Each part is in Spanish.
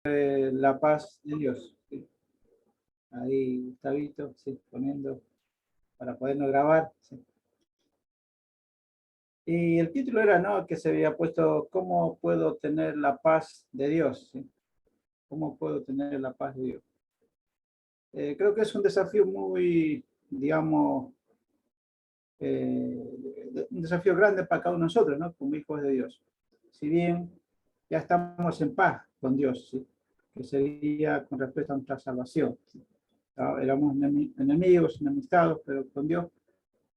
La paz de Dios. ¿Sí? Ahí Gustavito, sí, poniendo para podernos grabar. Sí. Y el título era, ¿no?, que se había puesto, ¿cómo puedo tener la paz de Dios? ¿Sí? ¿Cómo puedo tener la paz de Dios? Creo que es un desafío muy, digamos, un desafío grande para cada uno de nosotros, ¿no?, como hijos de Dios. Si bien ya estamos en paz con Dios, ¿sí?, que sería con respecto a nuestra salvación. ¿Sí? Éramos enemigos, enemistados, pero con Dios,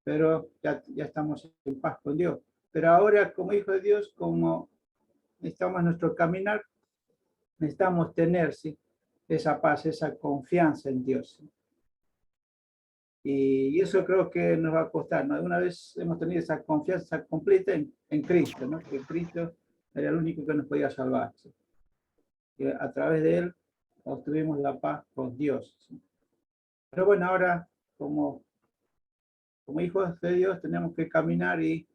pero ya estamos en paz con Dios. Pero ahora, como hijos de Dios, como estamos en nuestro caminar, necesitamos tener, ¿sí?, esa paz, esa confianza en Dios. ¿Sí? Y eso creo que nos va a costar, ¿no? Una vez hemos tenido esa confianza completa en Cristo, ¿no? Que Cristo era el único que nos podía salvar. ¿Sí? Que a través de Él obtuvimos la paz con Dios. ¿Sí? Pero bueno, ahora como hijos de Dios tenemos que caminar y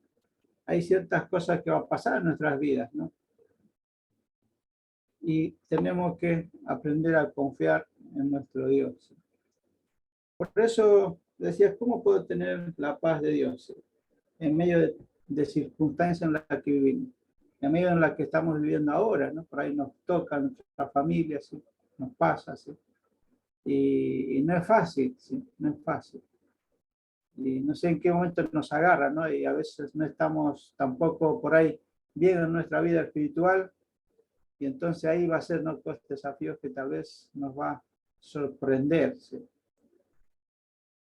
hay ciertas cosas que van a pasar en nuestras vidas, ¿no? Y tenemos que aprender a confiar en nuestro Dios. Por eso decía, ¿cómo puedo tener la paz de Dios en medio de circunstancias en las que vivimos? En medio en las que estamos viviendo ahora, ¿no? Por ahí nos toca nuestra familia, ¿sí? Nos pasa, ¿sí? Y no es fácil, ¿sí? No es fácil. Y no sé en qué momento nos agarra, ¿no? Y a veces no estamos tampoco por ahí bien en nuestra vida espiritual, y entonces ahí va a ser, ¿no?, todos estos desafíos que tal vez nos va a sorprender, ¿sí?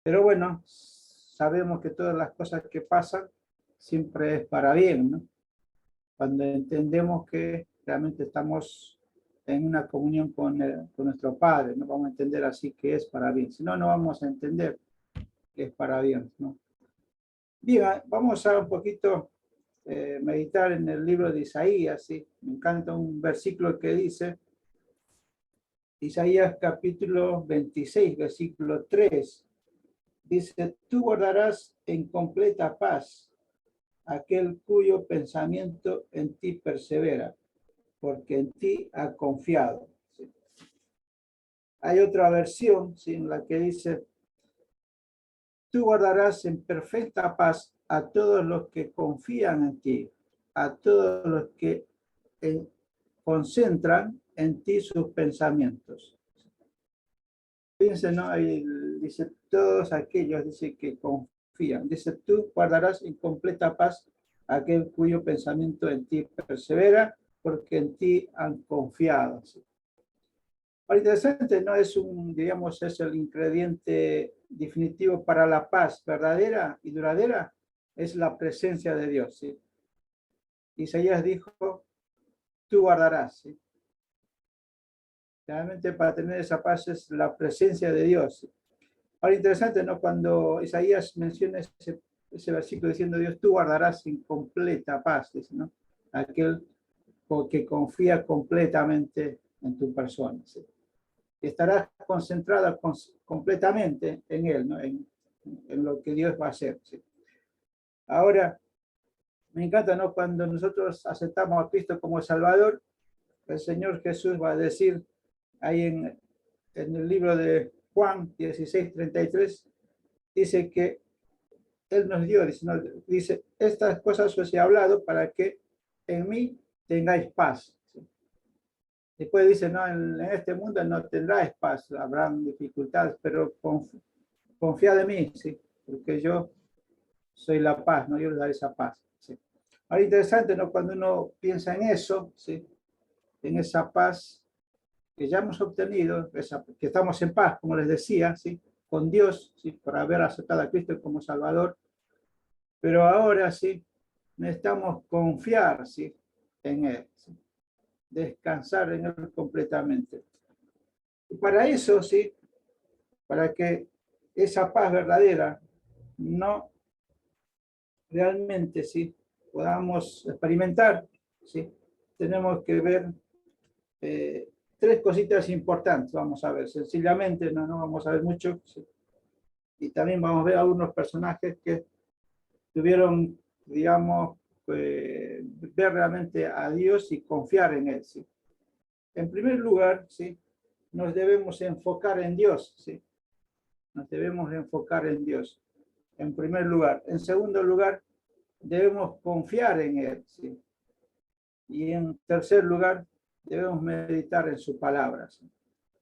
Pero bueno, sabemos que todas las cosas que pasan siempre es para bien, ¿no? Cuando entendemos que realmente estamos en una comunión con nuestro Padre, no vamos a entender así que es para bien, si no, no vamos a entender que es para bien, ¿no? Bien, vamos a un poquito meditar en el libro de Isaías, ¿sí? Me encanta un versículo que dice, Isaías capítulo 26, versículo 3, dice, tú guardarás en completa paz aquel cuyo pensamiento en ti persevera, porque en ti ha confiado. ¿Sí? Hay otra versión, ¿sí?, en la que dice, tú guardarás en perfecta paz a todos los que confían en ti, a todos los que concentran en ti sus pensamientos. Fíjense, ¿no? Ahí dice, todos aquellos, dice, que confían. Dice, tú guardarás en completa paz a aquel cuyo pensamiento en ti persevera, porque en ti han confiado. ¿Sí? Ahora, interesante, ¿no? Es digamos, es el ingrediente definitivo para la paz verdadera y duradera, es la presencia de Dios, ¿sí? Isaías dijo, tú guardarás, ¿sí? Realmente para tener esa paz es la presencia de Dios. Ahora, interesante, ¿no? Cuando Isaías menciona ese versículo diciendo, Dios, tú guardarás en completa paz, dice, ¿no? Aquel que confía completamente en tu persona, ¿sí? Estarás concentrada completamente en Él, ¿no? En lo que Dios va a hacer, ¿sí? Ahora, me encanta, ¿no? Cuando nosotros aceptamos a Cristo como Salvador, el Señor Jesús va a decir ahí en el libro de Juan 16:33, dice que Él nos dio, dice, estas cosas os he hablado para que en mí tengáis paz. ¿Sí? Después dice, no, en este mundo no tendráis paz, habrán dificultades, pero confiad en mí, ¿sí? Porque yo soy la paz, ¿no? Yo les daré esa paz. ¿Sí? Ahora, interesante, ¿no? Cuando uno piensa en eso, ¿sí?, en esa paz que ya hemos obtenido, que estamos en paz, como les decía, ¿sí?, con Dios, ¿sí?, por haber aceptado a Cristo como Salvador, pero ahora sí necesitamos confiar, ¿sí?, en Él, ¿sí?, descansar en Él completamente. Y para eso, ¿sí?, para que esa paz verdadera no realmente, ¿sí?, podamos experimentar, ¿sí?, tenemos que ver tres cositas importantes, vamos a ver, sencillamente, no vamos a ver mucho, ¿sí?, y también vamos a ver algunos personajes que tuvieron, digamos, ver realmente a Dios y confiar en Él, ¿sí? En primer lugar, ¿sí? Nos debemos enfocar en Dios, ¿sí? Nos debemos enfocar en Dios, en primer lugar. En segundo lugar, debemos confiar en Él, ¿sí? Y en tercer lugar, debemos meditar en su palabra, ¿sí?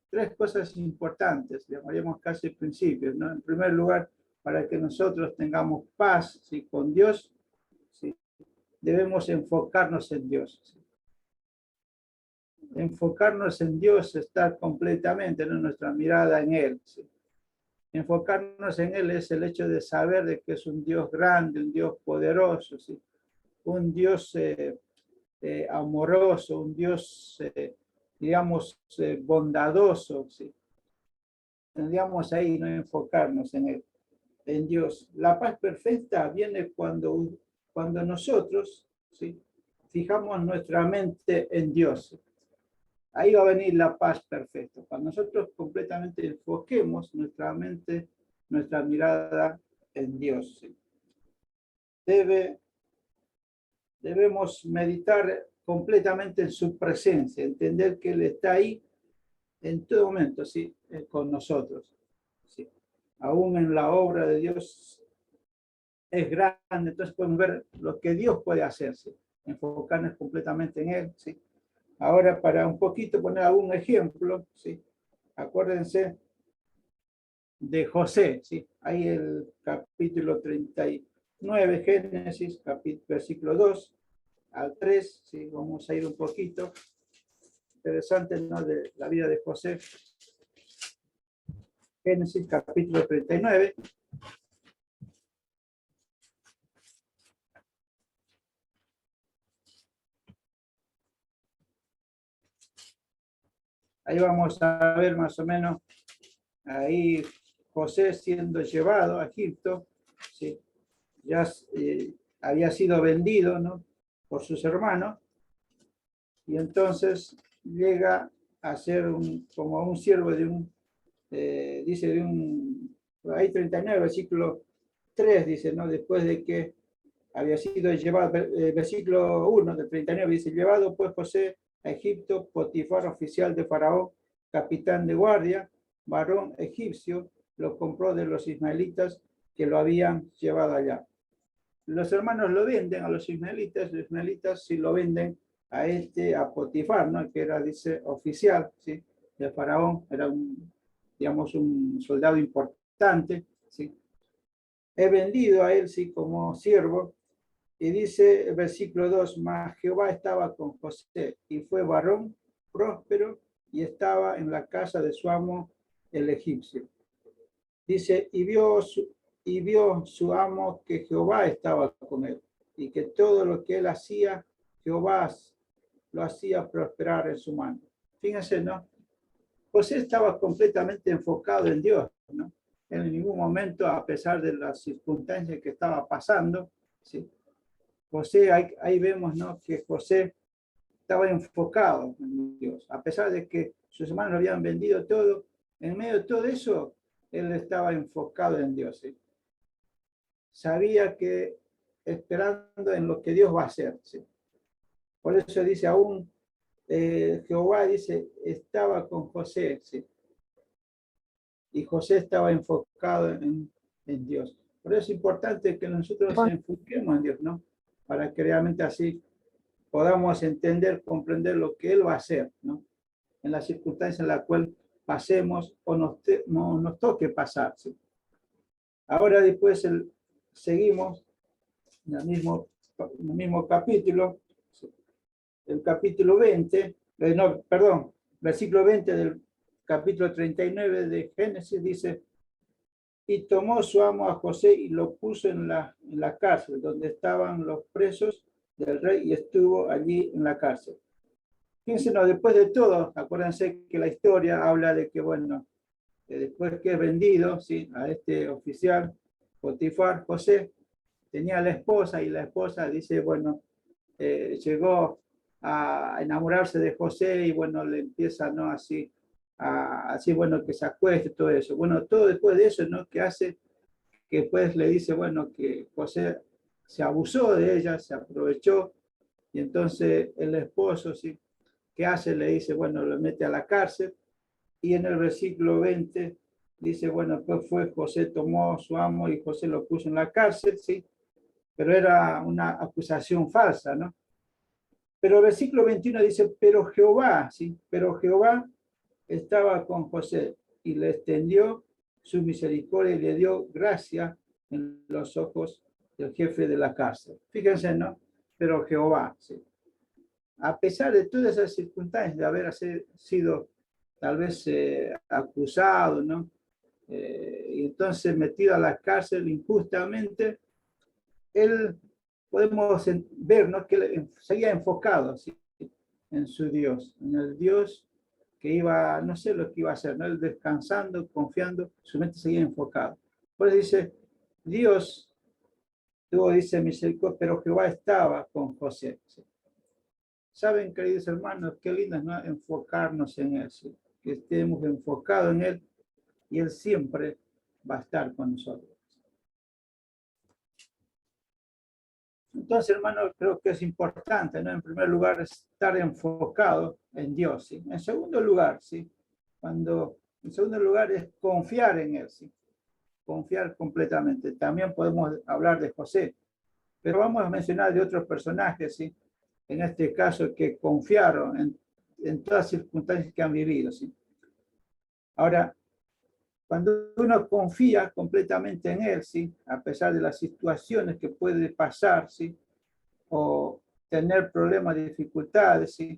Tres cosas importantes, llamaríamos casi principios, ¿no? En primer lugar, para que nosotros tengamos paz, ¿sí? Con Dios, ¿sí? Debemos enfocarnos en Dios, ¿sí? Enfocarnos en Dios, estar completamente en nuestra mirada en Él, ¿sí? Enfocarnos en Él es el hecho de saber de que es un Dios grande, un Dios poderoso, ¿sí? Un Dios amoroso, un Dios, digamos, bondadoso, ¿sí? Tendríamos ahí no enfocarnos en Él, en Dios. La paz perfecta viene cuando nosotros, ¿sí? Fijamos nuestra mente en Dios. Ahí va a venir la paz perfecta. Cuando nosotros completamente enfoquemos nuestra mente, nuestra mirada en Dios. ¿Sí? Debemos meditar completamente en su presencia, entender que Él está ahí en todo momento, ¿sí? Con nosotros. ¿Sí? Aún en la obra de Dios es grande, entonces podemos ver lo que Dios puede hacer, ¿sí? Enfocarnos completamente en Él. ¿Sí? Ahora, para un poquito poner algún ejemplo, ¿sí? Acuérdense de José, ¿sí? Ahí el capítulo 39, Génesis, versículo 2 al 3, ¿sí? Vamos a ir un poquito. Interesante, ¿no? De la vida de José. Génesis, capítulo 39. Ahí vamos a ver más o menos, ahí José siendo llevado a Egipto, ¿sí? Ya había sido vendido, ¿no? Por sus hermanos, y entonces llega a ser como un siervo de dice de ahí 39, versículo 3, dice, ¿no? Después de que había sido llevado, versículo 1 del 39, dice, llevado pues José a Egipto, Potifar, oficial de Faraón, capitán de guardia, varón egipcio, lo compró de los ismaelitas que lo habían llevado allá. Los hermanos lo venden a los ismaelitas sí lo venden a Potifar, ¿no? Que era, dice, oficial, ¿sí? De Faraón, era digamos, un soldado importante, ¿sí? He vendido a él, sí, como siervo, y dice el versículo 2, mas Jehová estaba con José, y fue varón próspero, y estaba en la casa de su amo, el egipcio. Dice, y vio su amo que Jehová estaba con él, y que todo lo que él hacía, Jehová lo hacía prosperar en su mano. Fíjense, ¿no? José estaba completamente enfocado en Dios, ¿no? En ningún momento, a pesar de las circunstancias que estaba pasando, ¿sí? José, ahí vemos, ¿no? Que José estaba enfocado en Dios, a pesar de que sus hermanos lo habían vendido todo, en medio de todo eso, él estaba enfocado en Dios, ¿sí? Sabía que esperando en lo que Dios va a hacer, ¿sí? Por eso dice aún, Jehová dice, estaba con José, ¿sí? Y José estaba enfocado en Dios. Por eso es importante que nosotros nos enfoquemos en Dios, ¿no? Para que realmente así podamos entender, comprender lo que Él va a hacer, ¿no? En la circunstancia en la cual pasemos o nos toque pasar, ¿sí? Ahora después seguimos en el mismo capítulo, ¿sí? El capítulo 20, no, perdón, versículo 20 del capítulo 39 de Génesis dice, y tomó su amo a José y lo puso en la cárcel, donde estaban los presos del rey, y estuvo allí en la cárcel. Fíjense, no, después de todo, acuérdense que la historia habla de que, bueno, después que es vendido, ¿sí? A este oficial, Potifar, José, tenía a la esposa, y la esposa dice, bueno, llegó a enamorarse de José, y bueno, le empieza, ¿no? Así, bueno, que se acueste, todo eso. Bueno, todo después de eso, ¿no? Que hace, que después le dice, bueno, que José se abusó de ella, se aprovechó, y entonces el esposo, ¿sí? ¿qué hace? Le dice, bueno, lo mete a la cárcel. Y en el versículo 20 dice, bueno, pues fue José, tomó su amo y José lo puso en la cárcel, ¿sí? Pero era una acusación falsa, ¿no? Pero el versículo 21 dice, pero Jehová, ¿sí? Pero Jehová estaba con José y le extendió su misericordia y le dio gracia en los ojos del jefe de la cárcel. Fíjense, ¿no? Pero Jehová, ¿sí? A pesar de todas esas circunstancias de haber sido tal vez acusado, ¿no? Y entonces metido a la cárcel injustamente, él podemos ver, ¿no? Que él seguía enfocado, ¿sí? En su Dios, en el Dios que iba, no sé lo que iba a hacer, ¿no? Él descansando, confiando, su mente seguía enfocada. Por eso dice, Dios tuvo, dice misericordia, pero Jehová estaba con José, ¿sí? Saben, queridos hermanos, qué lindo es, ¿no? Enfocarnos en Él, ¿sí? Que estemos enfocados en Él y Él siempre va a estar con nosotros. Entonces, hermano, creo que es importante, ¿no? En primer lugar, estar enfocado en Dios, ¿sí? En segundo lugar, ¿sí? En segundo lugar es confiar en Él, ¿sí? Confiar completamente. También podemos hablar de José, pero vamos a mencionar de otros personajes, ¿sí? En este caso, que confiaron en todas las circunstancias que han vivido, ¿sí? Ahora, cuando uno confía completamente en Él, ¿sí? A pesar de las situaciones que puede pasar, ¿sí? O tener problemas, dificultades, ¿sí?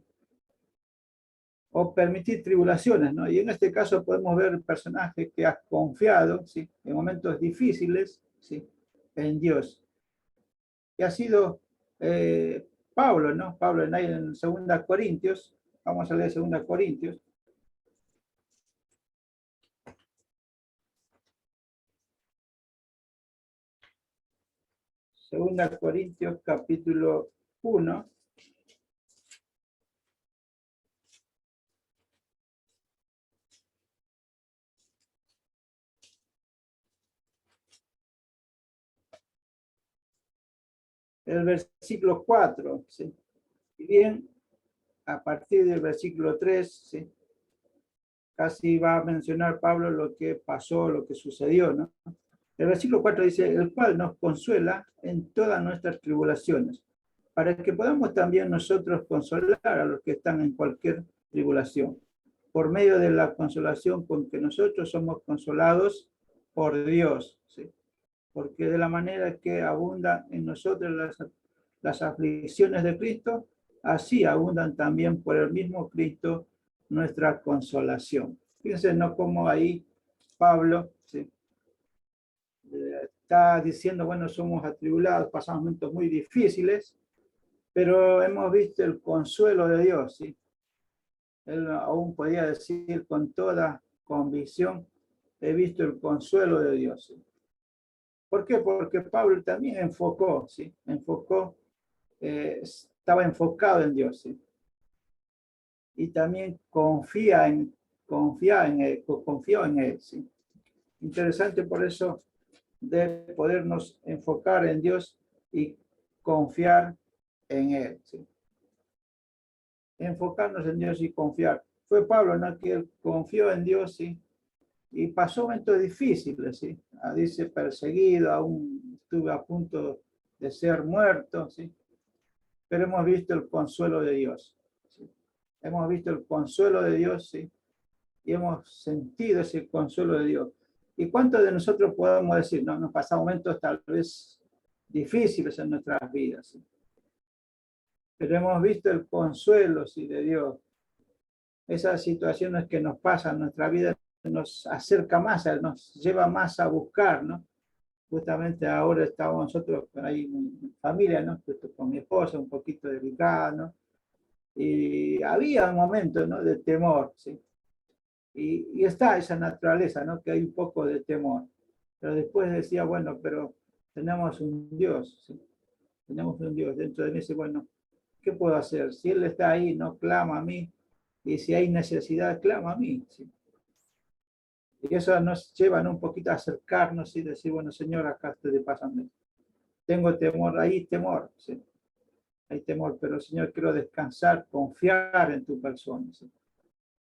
O permitir tribulaciones, ¿no? Y en este caso podemos ver personajes que ha confiado, ¿sí? En momentos difíciles, ¿sí? En Dios. Y ha sido Pablo, ¿no? Pablo en 2 Corintios, vamos a leer 2 Corintios. 2 Corintios capítulo 1. El versículo 4, ¿sí? Y bien, a partir del versículo 3, ¿sí? Casi va a mencionar Pablo lo que pasó, lo que sucedió, ¿no? El versículo 4 dice, el cual nos consuela en todas nuestras tribulaciones, para que podamos también nosotros consolar a los que están en cualquier tribulación, por medio de la consolación con que nosotros somos consolados por Dios, ¿sí? Porque de la manera que abundan en nosotros las aflicciones de Cristo, así abundan también por el mismo Cristo nuestra consolación. Fíjense, ¿no? Como ahí Pablo, ¿sí? Está diciendo, bueno, somos atribulados, pasamos momentos muy difíciles, pero hemos visto el consuelo de Dios, ¿sí? Él aún podía decir con toda convicción, he visto el consuelo de Dios, ¿sí? ¿Por qué? Porque Pablo también enfocó, ¿sí? Estaba enfocado en Dios, ¿sí? Y también confió en Él, ¿sí? Interesante por eso de podernos enfocar en Dios y confiar en Él, ¿sí? Enfocarnos en Dios y confiar. Fue Pablo, ¿no? Que él confió en Dios, ¿sí? Y pasó momentos difíciles, ¿sí? Dice perseguido, aún estuve a punto de ser muerto, ¿sí? Pero hemos visto el consuelo de Dios, ¿sí? Hemos visto el consuelo de Dios, ¿sí? Y hemos sentido ese consuelo de Dios. ¿Y cuántos de nosotros podemos decir, no, nos pasan momentos tal vez difíciles en nuestras vidas, ¿sí? Pero hemos visto el consuelo, ¿sí? De Dios. Esas situaciones que nos pasan en nuestra vida nos acerca más, nos lleva más a buscar, ¿no? Justamente ahora estamos nosotros ahí en familia, ¿no? Con mi esposa, un poquito delicada, ¿no? Y había un momento, ¿no? De temor, ¿sí? Y está esa naturaleza, ¿no? Que hay un poco de temor. Pero después decía, bueno, pero tenemos un Dios, ¿sí? Tenemos un Dios. Dentro de mí dice, bueno, ¿qué puedo hacer? Si Él está ahí, no clama a mí. Y si hay necesidad, clama a mí, ¿sí? Y eso nos lleva, ¿no? Un poquito a acercarnos y decir, bueno, Señor, acá estoy pasando. Tengo temor, ahí temor, ¿sí? hay temor, pero Señor, quiero descansar, confiar en tu persona. ¿Sí?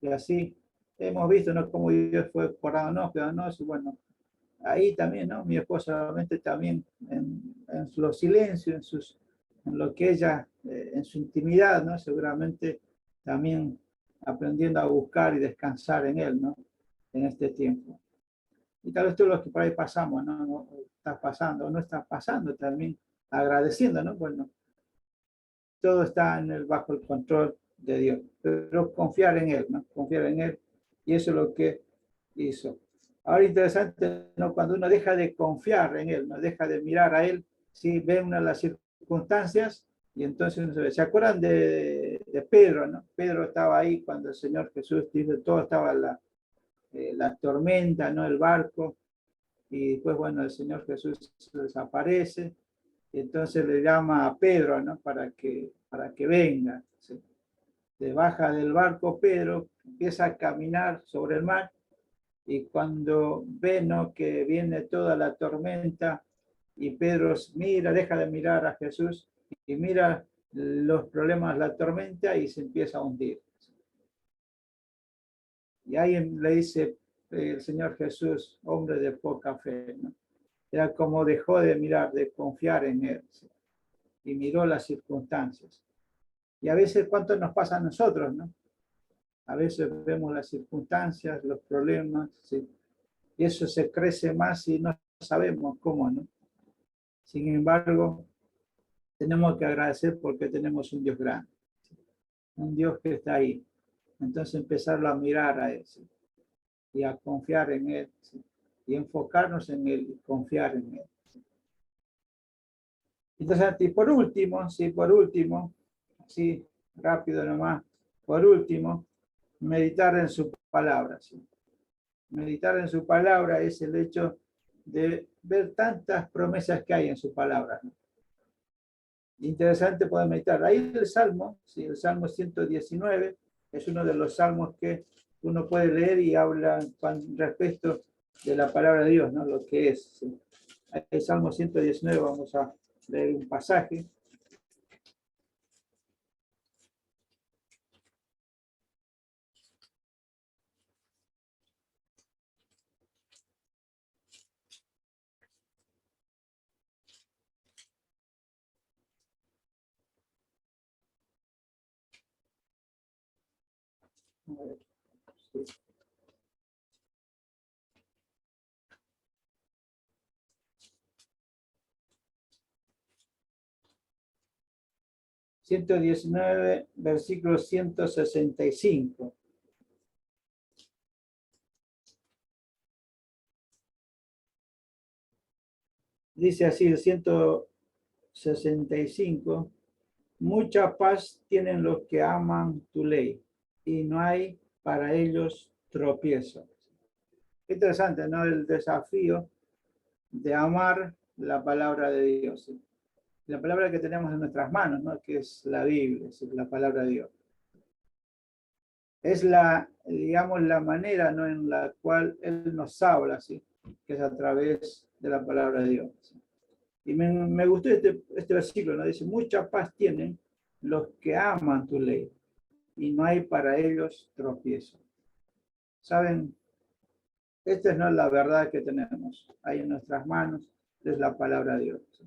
Y así hemos visto, ¿no?, cómo Dios fue cuidándonos, y bueno, ahí también, ¿no? Mi esposa realmente también en los silencios, en lo que ella, en su intimidad, ¿no? Seguramente también aprendiendo a buscar y descansar en Él, ¿no? En este tiempo. Y tal vez todo lo que por ahí pasamos, ¿no? No estás pasando, o no estás pasando, también agradeciendo, ¿no? Bueno, todo está bajo el control de Dios, pero confiar en Él, ¿no? Confiar en Él, y eso es lo que hizo. Ahora interesante, ¿no? Cuando uno deja de confiar en Él, no deja de mirar a Él, sí, ve una de las circunstancias, y entonces uno se acuerdan de Pedro, ¿no? Pedro estaba ahí cuando el Señor Jesús dijo, todo estaba la tormenta, ¿no? El barco, y después, bueno, el Señor Jesús desaparece, y entonces le llama a Pedro, ¿no? Para que venga. ¿Sí? Se baja del barco Pedro, empieza a caminar sobre el mar, y cuando ve, ¿no?, que viene toda la tormenta, y Pedro mira, deja de mirar a Jesús, y mira los problemas, la tormenta, y se empieza a hundir. Y ahí le dice el Señor Jesús, hombre de poca fe, ¿no? Era como dejó de mirar, de confiar en Él, ¿sí? Y miró las circunstancias. Y a veces, ¿cuánto nos pasa a nosotros, no? A veces vemos las circunstancias, los problemas, ¿sí? Y eso se crece más y no sabemos cómo, ¿no? Sin embargo, tenemos que agradecer porque tenemos un Dios grande, ¿sí? Un Dios que está ahí. Entonces empezarlo a mirar a Él, ¿sí? Y a confiar en Él, ¿sí? Y enfocarnos en Él y confiar en Él. Entonces, y por último, sí, rápido nomás, por último, meditar en su palabra. ¿Sí? Meditar en su palabra es el hecho de ver tantas promesas que hay en su palabra, ¿no? Interesante poder meditar. Ahí el Salmo, ¿sí? El Salmo 119, es uno de los salmos que uno puede leer y habla con respecto de la palabra de Dios, ¿no? Lo que es. ¿Sí? El Salmo 119, vamos a leer un pasaje. Sí. 119, versículo 165. Dice así el 165. Mucha paz tienen los que aman tu ley, y no hay para ellos tropiezo. Interesante, ¿no? El desafío de amar la palabra de Dios. ¿Sí? La palabra que tenemos en nuestras manos, ¿no? Que es la Biblia, es la palabra de Dios. Es digamos, la manera, ¿no?, en la cual Él nos habla, ¿sí? Que es a través de la palabra de Dios. ¿Sí? Y me gustó este versículo, ¿no? Dice, mucha paz tienen los que aman tu ley, y no hay para ellos tropiezo. ¿Saben? Esta es, no, la verdad que tenemos ahí en nuestras manos, es la palabra de Dios. ¿Sí?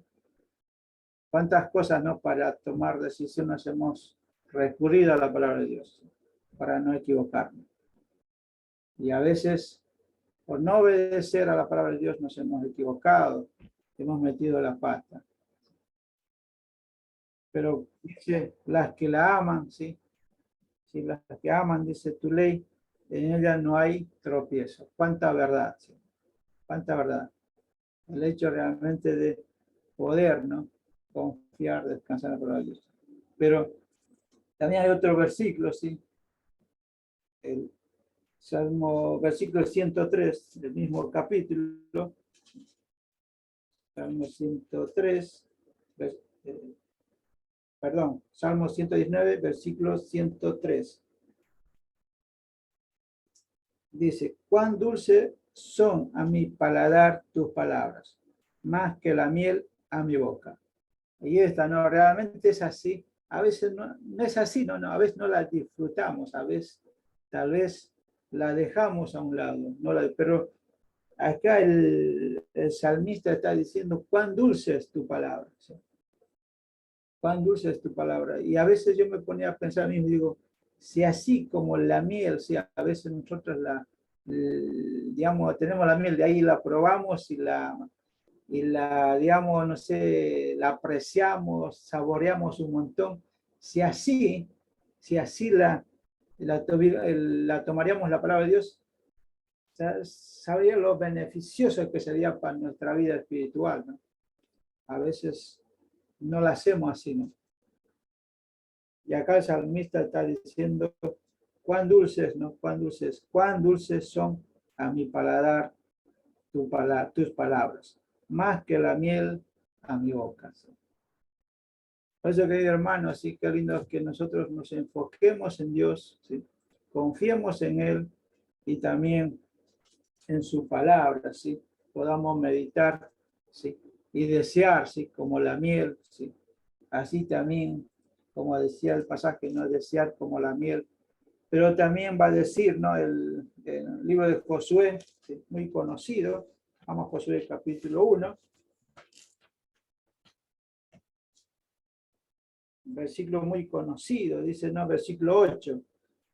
¿Cuántas cosas, no, para tomar decisiones hemos recurrido a la palabra de Dios, ¿sí? Para no equivocarnos? Y a veces, por no obedecer a la palabra de Dios, nos hemos equivocado, hemos metido la pata. Pero dice, las que la aman, ¿sí? Si las que aman, dice tu ley, en ella no hay tropiezo. ¿Cuánta verdad? ¿Sí? ¿Cuánta verdad? El hecho realmente de poder, ¿no?, confiar, descansar en la palabra de Dios. Pero también hay otro versículo, ¿sí? El Salmo, versículo 103, del mismo capítulo. Salmo 103, perdón, Salmo 119, versículo 103. Dice, cuán dulce son a mi paladar tus palabras, más que la miel a mi boca. Y esta no, realmente es así. A veces no es así, a veces no la disfrutamos, a veces tal vez la dejamos a un lado, pero acá el salmista está diciendo, cuán dulce es tu palabra, ¿sí? Cuán dulce es tu palabra. Y a veces yo me ponía a pensar a mí, y digo, si así como la miel, si a veces nosotros digamos, tenemos la miel, de ahí la probamos digamos, no sé, la apreciamos, saboreamos un montón. Si así, si así la tomaríamos la palabra de Dios, sabría lo beneficioso que sería para nuestra vida espiritual, ¿no? A veces no la hacemos así, ¿no? Y acá el salmista está diciendo, cuán dulces, ¿no? Cuán dulces son a mi paladar tus palabras, más que la miel a mi boca. ¿Sí? Por eso, querido hermano, sí, qué lindo es que nosotros nos enfoquemos en Dios, ¿sí? Confiemos en Él y también en su palabra, ¿sí? Podamos meditar, ¿sí? Y desear, ¿sí? Como la miel, ¿sí? Así también, como decía el pasaje, no desear como la miel, pero también va a decir, ¿no? El libro de Josué, ¿sí? Muy conocido, vamos a Josué capítulo 1, versículo muy conocido, dice, no, versículo 8,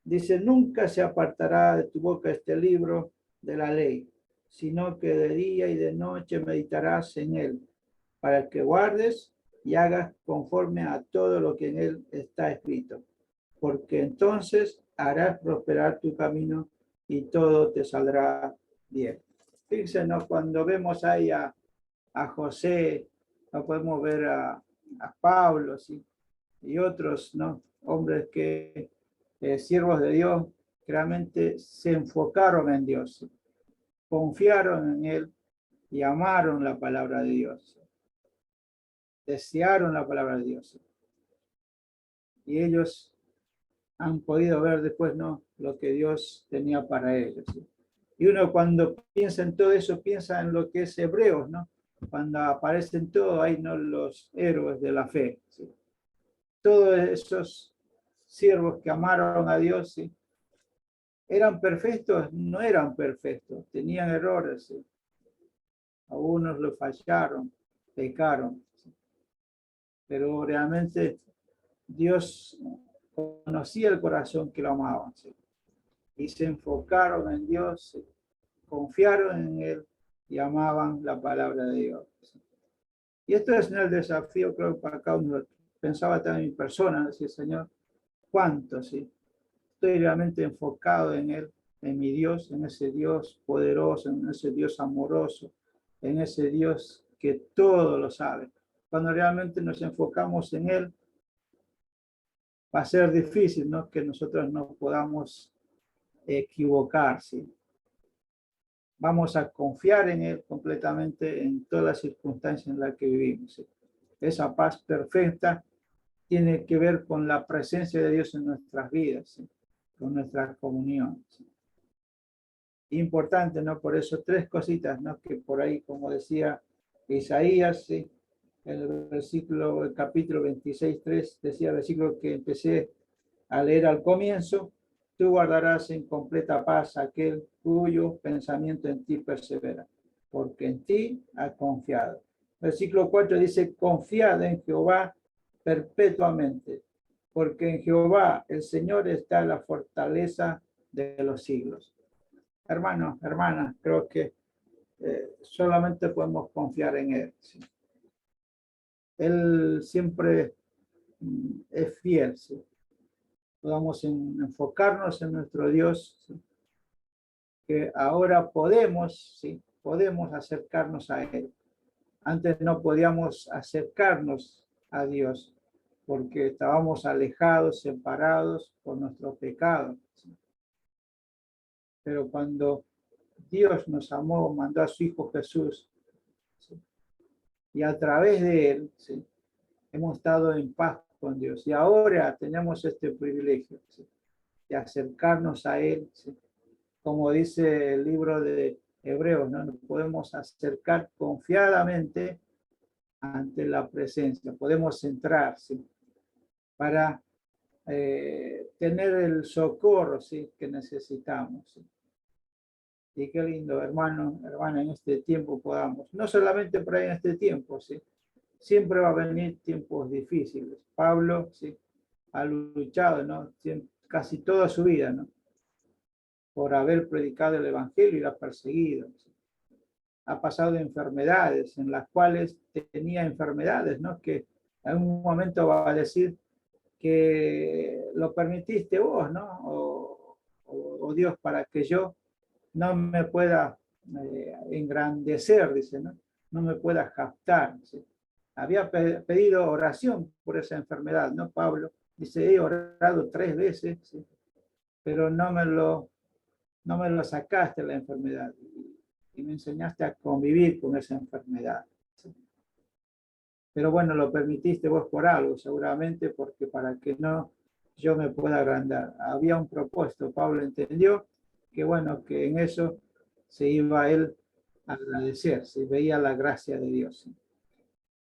dice, nunca se apartará de tu boca este libro de la ley, sino que de día y de noche meditarás en él, para que guardes y hagas conforme a todo lo que en él está escrito, porque entonces harás prosperar tu camino y todo te saldrá bien. Fíjense, ¿no? Cuando vemos ahí a José, no podemos ver a Pablo, ¿sí? Y otros, ¿no? Hombres que, siervos de Dios, realmente se enfocaron en Dios, ¿sí? Confiaron en Él y amaron la palabra de Dios, ¿sí? Desearon la palabra de Dios, ¿sí? Y ellos han podido ver después, ¿no? Lo que Dios tenía para ellos, ¿sí? Y uno cuando piensa en todo eso, piensa en lo que es Hebreos, ¿no? Cuando aparecen todos ahí, ¿no? Los héroes de la fe, ¿sí? Todos esos siervos que amaron a Dios, ¿sí? ¿Eran perfectos? No eran perfectos, tenían errores, ¿sí? Algunos lo fallaron, pecaron, ¿sí? Pero realmente Dios conocía el corazón que lo amaban, ¿sí? Y se enfocaron en Dios, ¿sí? Confiaron en Él y amaban la palabra de Dios, ¿sí? Y esto es el desafío, creo, para cada uno. Pensaba también en mi persona, decía, Señor, ¿cuánto, sí? Estoy realmente enfocado en Él, en mi Dios, en ese Dios poderoso, en ese Dios amoroso, en ese Dios que todo lo sabe. Cuando realmente nos enfocamos en Él, va a ser difícil, ¿no? Que nosotros no podamos equivocar, ¿sí? Vamos a confiar en Él completamente en todas las circunstancias en las que vivimos, ¿sí? Esa paz perfecta tiene que ver con la presencia de Dios en nuestras vidas, ¿sí? Con nuestra comunión, ¿sí? Importante, ¿no? Por eso tres cositas, ¿no? Que por ahí, como decía Isaías, ¿sí? El capítulo 26:3, decía el versículo que empecé a leer al comienzo, tú guardarás en completa paz aquel cuyo pensamiento en ti persevera, porque en ti ha confiado. Versículo 4 dice, confiad en Jehová perpetuamente, porque en Jehová el Señor está la fortaleza de los siglos. Hermanos, hermanas, creo que solamente podemos confiar en Él, ¿sí? Él siempre es fiel, ¿sí? Podamos enfocarnos en nuestro Dios, ¿sí? Que ahora podemos, ¿sí? Podemos acercarnos a Él. Antes no podíamos acercarnos a Dios porque estábamos alejados, separados por nuestro pecado, ¿sí? Pero cuando Dios nos amó, mandó a su Hijo Jesús, ¿sí? Y a través de Él, ¿sí? Hemos estado en paz con Dios. Y ahora tenemos este privilegio, ¿sí? De acercarnos a Él, ¿sí? Como dice el libro de Hebreos, ¿no? Nos podemos acercar confiadamente ante la presencia, podemos centrarse para tener el socorro, ¿sí?, que necesitamos. ¿Sí? Y qué lindo, hermano, hermana, en este tiempo podamos, no solamente por ahí en este tiempo, ¿sí?, siempre va a venir tiempos difíciles. Pablo, ¿sí?, ha luchado, ¿no?, casi toda su vida, ¿no?, por haber predicado el evangelio y la ha perseguido. ¿Sí? Ha pasado enfermedades en las cuales tenía enfermedades, ¿no?, que en un momento va a decir que lo permitiste vos, ¿no? O Dios, para que yo no me pueda engrandecer, dice, ¿no? No me pueda jactar. ¿Sí? Había pedido oración por esa enfermedad, ¿no? Pablo dice, he orado 3 veces, ¿sí?, pero no me lo sacaste la enfermedad y me enseñaste a convivir con esa enfermedad. ¿Sí? Pero bueno, lo permitiste vos por algo, seguramente, porque para que no yo me pueda agrandar. Había un propósito. Pablo entendió que bueno, que en eso se iba él a agradecer, se veía la gracia de Dios. ¿Sí?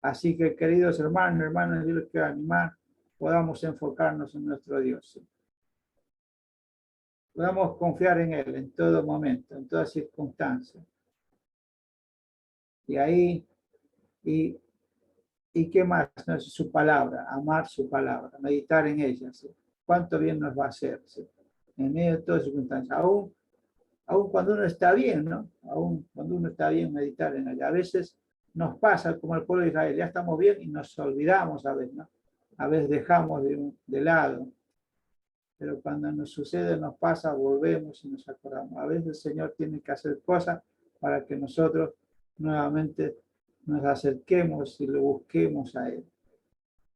Así que, queridos hermanos, hermanas, yo les quiero animar, podamos enfocarnos en nuestro Dios. ¿Sí? Podamos confiar en Él en todo momento, en todas circunstancias. Y ahí, ¿y qué más? ¿No? Su palabra, amar su palabra, meditar en ella. ¿Sí? ¿Cuánto bien nos va a hacer? ¿Sí? En medio de todas circunstancias. Aún cuando uno está bien, ¿no? Aún cuando uno está bien, meditar en ella. A veces nos pasa como el pueblo de Israel, ya estamos bien y nos olvidamos a veces, ¿no? A veces dejamos de lado. Pero cuando nos sucede, nos pasa, volvemos y nos acordamos. A veces el Señor tiene que hacer cosas para que nosotros nuevamente nos acerquemos y lo busquemos a Él.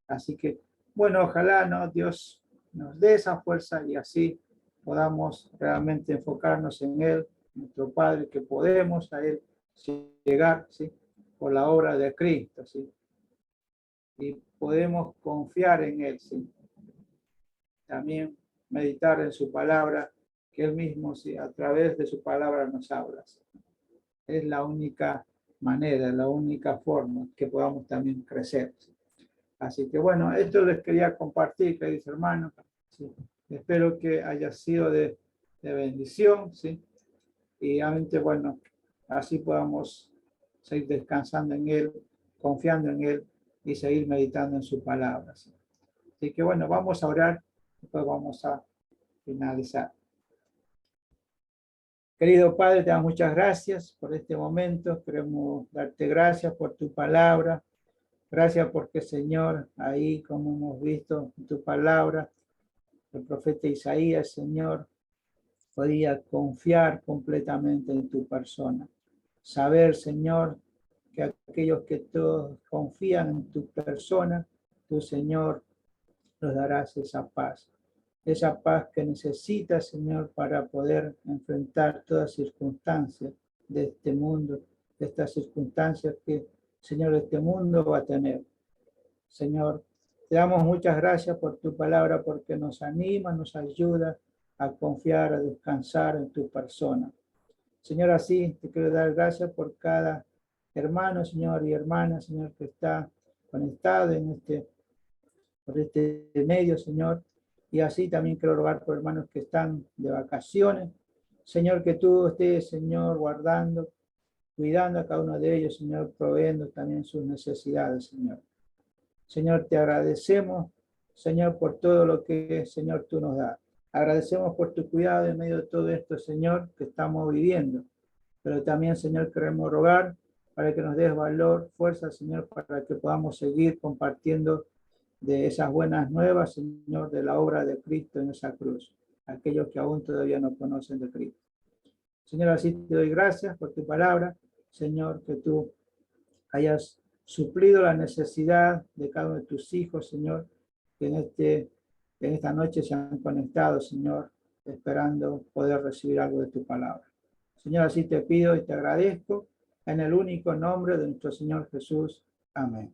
Así que, bueno, ojalá, ¿no?, Dios nos dé esa fuerza y así podamos realmente enfocarnos en Él, nuestro Padre, que podemos a Él llegar, ¿sí?, por la obra de Cristo, ¿sí? Y podemos confiar en Él, ¿sí? También meditar en su palabra, que Él mismo, ¿sí?, a través de su palabra nos habla. ¿Sí? Es la única manera, la única forma que podamos también crecer. ¿Sí? Así que bueno, esto les quería compartir, queridos hermanos. ¿Sí? Espero que haya sido de bendición, ¿sí? Y realmente, bueno, así podamos seguir descansando en Él, confiando en Él y seguir meditando en su palabra. ¿Sí? Así que bueno, vamos a orar, después vamos a finalizar. Querido Padre, te damos muchas gracias por este momento. Queremos darte gracias por tu palabra. Gracias porque, Señor, ahí como hemos visto en tu palabra, el profeta Isaías, Señor, podía confiar completamente en tu persona. Saber, Señor, que aquellos que todos confían en tu persona, tu Señor, nos darás esa paz que necesitas, Señor, para poder enfrentar todas circunstancias de este mundo, de estas circunstancias que, Señor, este mundo va a tener. Señor, te damos muchas gracias por tu palabra, porque nos anima, nos ayuda a confiar, a descansar en tu persona. Señor, así te quiero dar gracias por cada hermano, Señor, y hermana, Señor, que está conectado por este medio, Señor. Y así también quiero rogar por hermanos que están de vacaciones. Señor, que tú estés, Señor, guardando, cuidando a cada uno de ellos, Señor, proveyendo también sus necesidades, Señor. Señor, te agradecemos, Señor, por todo lo que, Señor, tú nos das. Agradecemos por tu cuidado en medio de todo esto, Señor, que estamos viviendo. Pero también, Señor, queremos rogar para que nos des valor, fuerza, Señor, para que podamos seguir compartiendo de esas buenas nuevas, Señor, de la obra de Cristo en esa cruz. Aquellos que aún todavía no conocen de Cristo. Señor, así te doy gracias por tu palabra. Señor, que tú hayas suplido la necesidad de cada uno de tus hijos, Señor, que en esta noche se han conectado, Señor, esperando poder recibir algo de tu palabra. Señor, así te pido y te agradezco en el único nombre de nuestro Señor Jesús. Amén.